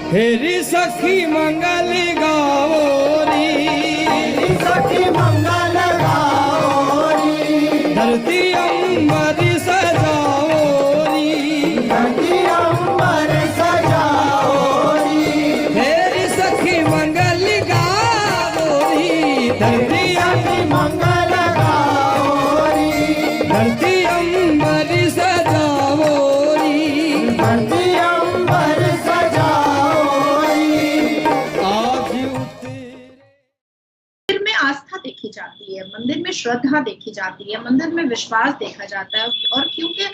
हेरी सखी मंगल गाओरी, सखी मंगल गाओरी, धरती अंबर सजाओरी, धरती अंबर सजाओरी, हेरी सखी मंगल गाओरी, धरती सखी मंगल गाओरी, धरती अंबर सजाओरी, धरती अंबर सजाओरी। आज उतरे। मंदिर में आस्था देखी जाती है, मंदिर में श्रद्धा देखी जाती है, मंदिर में विश्वास देखा जाता है। और क्योंकि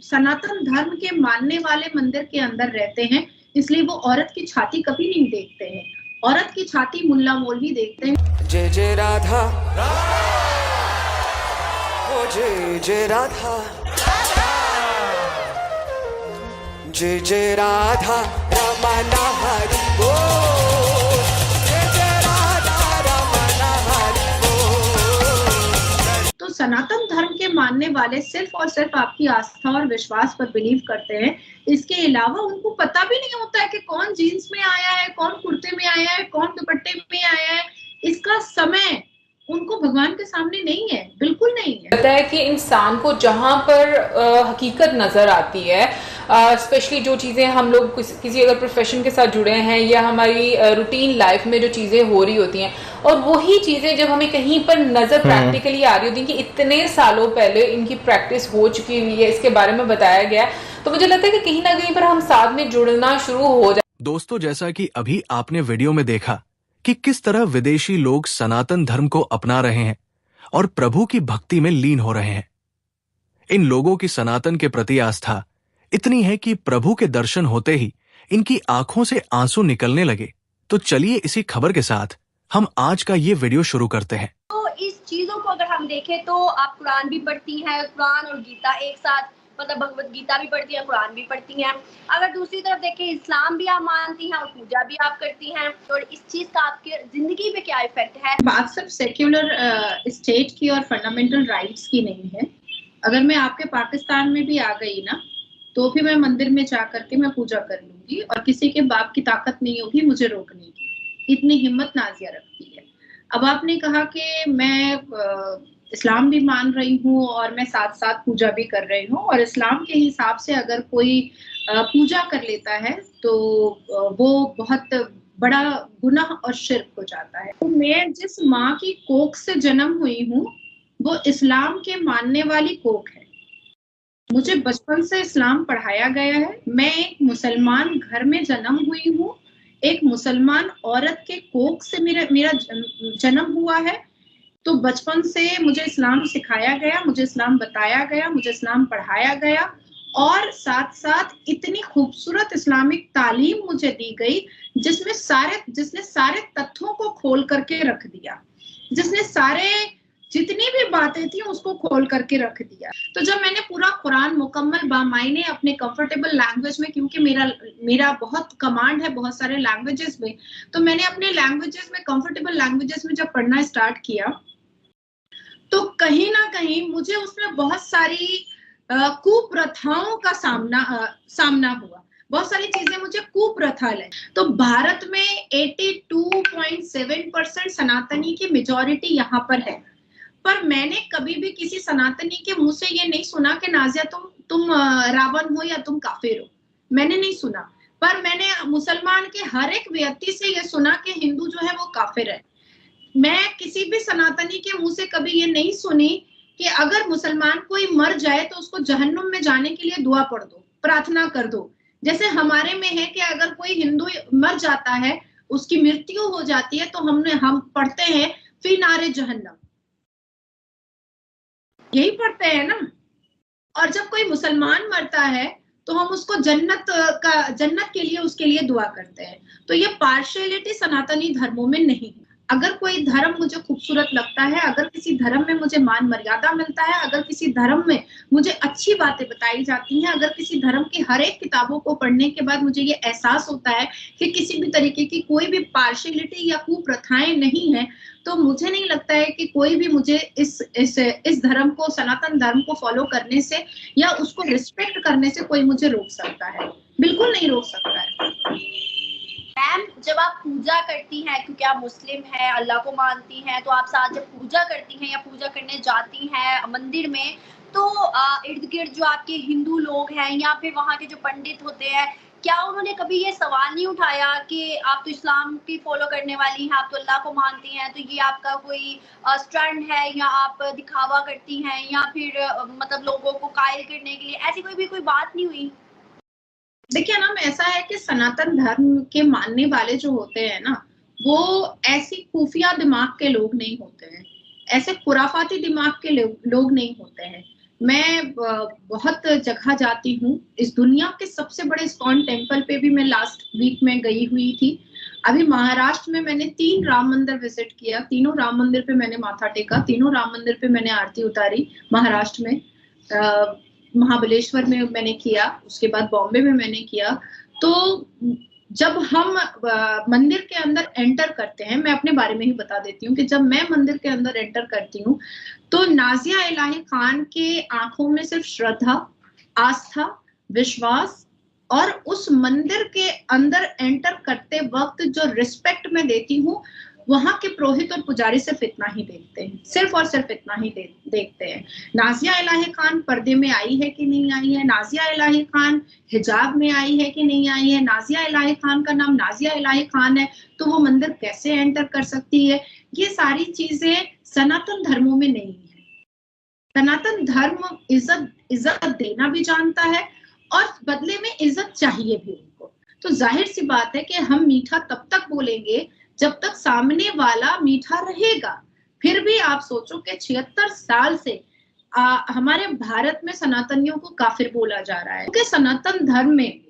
सनातन धर्म के मानने वाले मंदिर के अंदर रहते हैं, इसलिए वो औरत की छाती कभी नहीं देखते हैं। औरत की छाती मुल्ला मौलवी देखते हैं। जय जय राधा, ओ जय जय राधा, जय जय राधा रमना हरि बोल, जय जय राधा रमना हरि बोल। तो सनातन धर्म के मानने वाले सिर्फ और सिर्फ आपकी आस्था और विश्वास पर बिलीव करते हैं। इसके अलावा उनको पता भी नहीं होता है कि कौन जीन्स में आया है, कौन कुर्ते में आया है, कौन दुपट्टे में आया है। इसका समय उनको भगवान के सामने नहीं है, बिल्कुल नहीं है। पता है कि इंसान को जहाँ पर हकीकत नजर आती है, स्पेशली जो चीजें हम लोग किसी अगर प्रोफेशन के साथ जुड़े हैं या हमारी रूटीन लाइफ में जो चीजें हो रही होती हैं, और वही चीजें जब हमें कहीं पर नजर प्रैक्टिकली आ रही होती है कि इतने सालों पहले इनकी प्रैक्टिस हो चुकी हुई है, इसके बारे में बताया गया है, तो मुझे लगता है कि कहीं ना कहीं पर हम साथ में जुड़ना शुरू हो जाए। दोस्तों, जैसा कि अभी आपने वीडियो में देखा कि किस तरह विदेशी लोग सनातन धर्म को अपना रहे हैं और प्रभु की भक्ति में लीन हो रहे हैं। इन लोगों की सनातन के प्रति आस्था इतनी है कि प्रभु के दर्शन होते ही इनकी आंखों से आंसू निकलने लगे। तो चलिए इसी खबर के साथ हम आज का ये वीडियो शुरू करते हैं। तो इस चीजों को अगर हम देखें तो आप कुरान भी पढ़ती हैं, कुरान और गीता एक साथ, मतलब भगवत गीता भी पढ़ती हैं, कुरान भी पढ़ती हैं। अगर दूसरी तरफ देखें, इस्लाम भी आप मानती हैं और पूजा भी आप करती हैं, तो इस चीज का आपकी जिंदगी पे क्या इफेक्ट है? बात सिर्फ सेक्युलर स्टेट की और फंडामेंटल राइट्स की नहीं है। अगर मैं आपके पाकिस्तान में भी आ गई ना, तो भी मैं मंदिर में जा करके मैं पूजा कर लूंगी और किसी के बाप की ताकत नहीं होगी मुझे रोकने की। इतनी हिम्मत नाजिया रखती है। अब आपने कहा कि मैं इस्लाम भी मान रही हूँ और मैं साथ साथ पूजा भी कर रही हूँ, और इस्लाम के हिसाब से अगर कोई पूजा कर लेता है तो वो बहुत बड़ा गुनाह और शिर्क हो जाता है। तो मैं जिस माँ की कोख से जन्म हुई हूँ वो इस्लाम के मानने वाली कोख है। मुझे बचपन से इस्लाम पढ़ाया गया है। मैं एक मुसलमान घर में जन्म हुई हूँ, एक मुसलमान औरत के कोख से मेरा जन्म हुआ है। तो बचपन से मुझे इस्लाम सिखाया गया, मुझे इस्लाम बताया गया, मुझे इस्लाम पढ़ाया गया, और साथ साथ इतनी खूबसूरत इस्लामिक तालीम मुझे दी गई जिसने सारे तथ्यों को खोल करके रख दिया, जिसने जितनी भी बातें थी उसको खोल करके रख दिया। तो जब मैंने पूरा कुरान मुकम्मल बामायने अपने कंफर्टेबल लैंग्वेज में, क्योंकि मेरा बहुत कमांड है बहुत सारे लैंग्वेजेस में, तो मैंने अपने लैंग्वेजेस में, कंफर्टेबल लैंग्वेजेस में जब पढ़ना स्टार्ट किया, तो कहीं ना कहीं मुझे उसमें बहुत सारी कुप्रथाओं का सामना हुआ। बहुत सारी चीजें मुझे कुप्रथा लगे। तो भारत में 82.7% सनातनी की मेजॉरिटी यहाँ पर है, पर मैंने कभी भी किसी सनातनी के मुंह से ये नहीं सुना कि नाजिया तुम रावण हो या तुम काफिर हो। मैंने नहीं सुना। पर मैंने मुसलमान के हर एक व्यक्ति से ये सुना कि हिंदू जो है वो काफिर है। मैं किसी भी सनातनी के मुंह से कभी ये नहीं सुनी कि अगर मुसलमान कोई मर जाए तो उसको जहन्नुम में जाने के लिए दुआ पढ़ दो, प्रार्थना कर दो। जैसे हमारे में है कि अगर कोई हिंदू मर जाता है, उसकी मृत्यु हो जाती है, तो हम पढ़ते हैं फी नारे जहन्नम, यही पढ़ते हैं ना। और जब कोई मुसलमान मरता है तो हम उसको जन्नत के लिए उसके लिए दुआ करते हैं। तो ये पार्शियलिटी सनातनी धर्मों में नहीं है। अगर कोई धर्म मुझे खूबसूरत लगता है, अगर किसी धर्म में मुझे मान मर्यादा मिलता है, अगर किसी धर्म में मुझे अच्छी बातें बताई जाती हैं, अगर किसी धर्म की हर एक किताबों को पढ़ने के बाद मुझे ये एहसास होता है कि किसी भी तरीके की कोई भी पार्शियलिटी या कुप्रथाएं नहीं है, तो मुझे नहीं लगता है कि कोई भी मुझे इस धर्म को, सनातन धर्म को फॉलो करने से या उसको रिस्पेक्ट करने से कोई मुझे रोक सकता है। बिल्कुल नहीं रोक सकता है। जब आप पूजा करती हैं, क्योंकि आप मुस्लिम हैं, अल्लाह को मानती हैं, तो आप साथ जब पूजा करती हैं या पूजा करने जाती हैं मंदिर में, तो इर्द गिर्द जो आपके हिंदू लोग हैं या फिर वहाँ के जो पंडित होते हैं, क्या उन्होंने कभी ये सवाल नहीं उठाया कि आप तो इस्लाम की फॉलो करने वाली हैं, आप तो अल्लाह को मानती हैं, तो ये आपका कोई स्टंट है या आप दिखावा करती हैं या फिर मतलब लोगों को कायल करने के लिए, ऐसी कोई बात नहीं हुई? देखिए ना, ऐसा है कि सनातन धर्म के मानने वाले जो होते हैं ना, वो ऐसी खुफिया दिमाग के लोग नहीं होते हैं, ऐसे खुराफाती दिमाग के लोग नहीं होते हैं। मैं बहुत जगह जाती हूँ, इस दुनिया के सबसे बड़े इस्कॉन टेम्पल पे भी मैं लास्ट वीक में गई हुई थी। अभी महाराष्ट्र में मैंने 3 राम मंदिर विजिट किया, तीनों राम मंदिर पे मैंने माथा टेका, तीनों राम मंदिर पे मैंने आरती उतारी। महाराष्ट्र में महाबलेश्वर में मैंने किया, उसके बाद बॉम्बे में मैंने किया। तो जब हम मंदिर के अंदर एंटर करते हैं, मैं अपने बारे में ही बता देती हूँ कि जब मैं मंदिर के अंदर एंटर करती हूँ तो नाजिया इलाही खान के आंखों में सिर्फ श्रद्धा, आस्था, विश्वास और उस मंदिर के अंदर एंटर करते वक्त जो रिस्पेक्ट मैं देती हूँ, वहां के पुरोहित और पुजारी सिर्फ इतना ही देखते हैं, सिर्फ और सिर्फ इतना ही देखते हैं। नाजिया इलाही खान पर्दे में आई है कि नहीं आई है, नाजिया इलाही खान हिजाब में आई है कि नहीं आई है, नाजिया इलाही खान का नाम नाजिया इलाही खान है तो वो मंदिर कैसे एंटर कर सकती है, ये सारी चीजें सनातन धर्मों में नहीं है। सनातन धर्म इज्जत देना भी जानता है और बदले में इज्जत चाहिए भी उनको। तो जाहिर सी बात है कि हम मीठा तब तक बोलेंगे जब तक सामने वाला मीठा रहेगा। फिर भी आप सोचो कि 76 साल से हमारे भारत में सनातनियों को काफिर बोला जा रहा है, क्योंकि सनातन धर्म में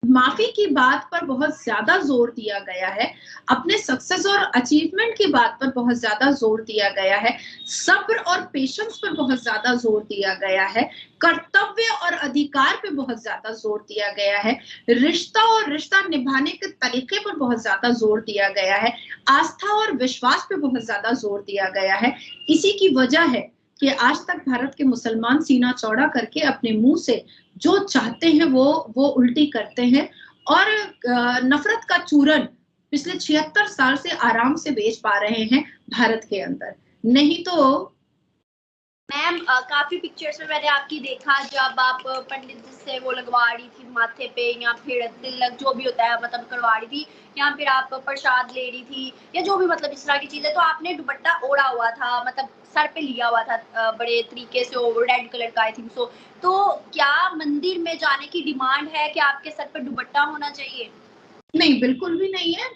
माफी की बात पर बहुत ज्यादा जोर दिया गया है, अपने सक्सेस और अचीवमेंट की बात पर बहुत ज्यादा जोर दिया गया है, सब्र और पेशेंस पर बहुत ज्यादा जोर दिया गया है, कर्तव्य और अधिकार पे बहुत ज्यादा जोर दिया गया है, रिश्ता और रिश्ता निभाने के तरीके पर बहुत ज्यादा जोर दिया गया है, आस्था और विश्वास पे बहुत ज्यादा जोर दिया गया है। इसी की वजह है कि आज तक भारत के मुसलमान सीना चौड़ा करके अपने मुंह से जो चाहते हैं वो उल्टी करते हैं और नफरत का चूरन पिछले 76 साल से आराम से बेच पा रहे हैं भारत के अंदर। नहीं तो मैम काफी पिक्चर्स में मैंने आपकी देखा जब आप पंडित जी से वो लगवा रही थी माथे पे या फिर तिलक जो भी होता है मतलब करवा रही थी, या फिर आप प्रसाद ले रही थी या जो भी मतलब इस तरह की चीजें, तो आपने दुपट्टा ओढ़ा हुआ था, मतलब सर पे लिया हुआ था बड़े तरीके से, वो रेड कलर का आई थिंक सो। तो क्या मंदिर में जाने की डिमांड है कि आपके सर पे दुपट्टा होना चाहिए? नहीं, बिल्कुल भी नहीं है।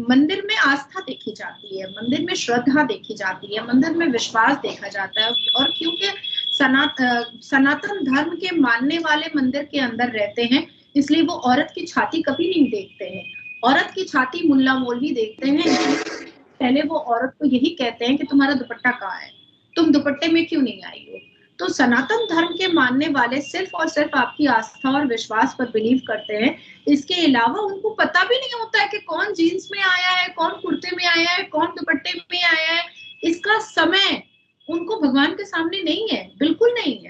मंदिर में आस्था देखी जाती है, मंदिर में श्रद्धा देखी जाती है, मंदिर में विश्वास देखा जाता है। और क्योंकि सनातन धर्म के मानने वाले मंदिर के अंदर रहते हैं, इसलिए वो औरत की छाती कभी नहीं देखते हैं। औरत की छाती मुल्ला मौलवी देखते हैं। पहले वो औरत को यही कहते हैं कि तुम्हारा दुपट्टा कहाँ है, तुम दुपट्टे में क्यों नहीं आई हो। तो सनातन धर्म के मानने वाले सिर्फ और सिर्फ आपकी आस्था और विश्वास पर बिलीव करते हैं। इसके अलावा उनको पता भी नहीं होता है कि कौन जीन्स में आया है, कौन कुर्ते में आया है, कौन दुपट्टे में आया है। इसका समय उनको भगवान के सामने नहीं है, बिल्कुल नहीं है।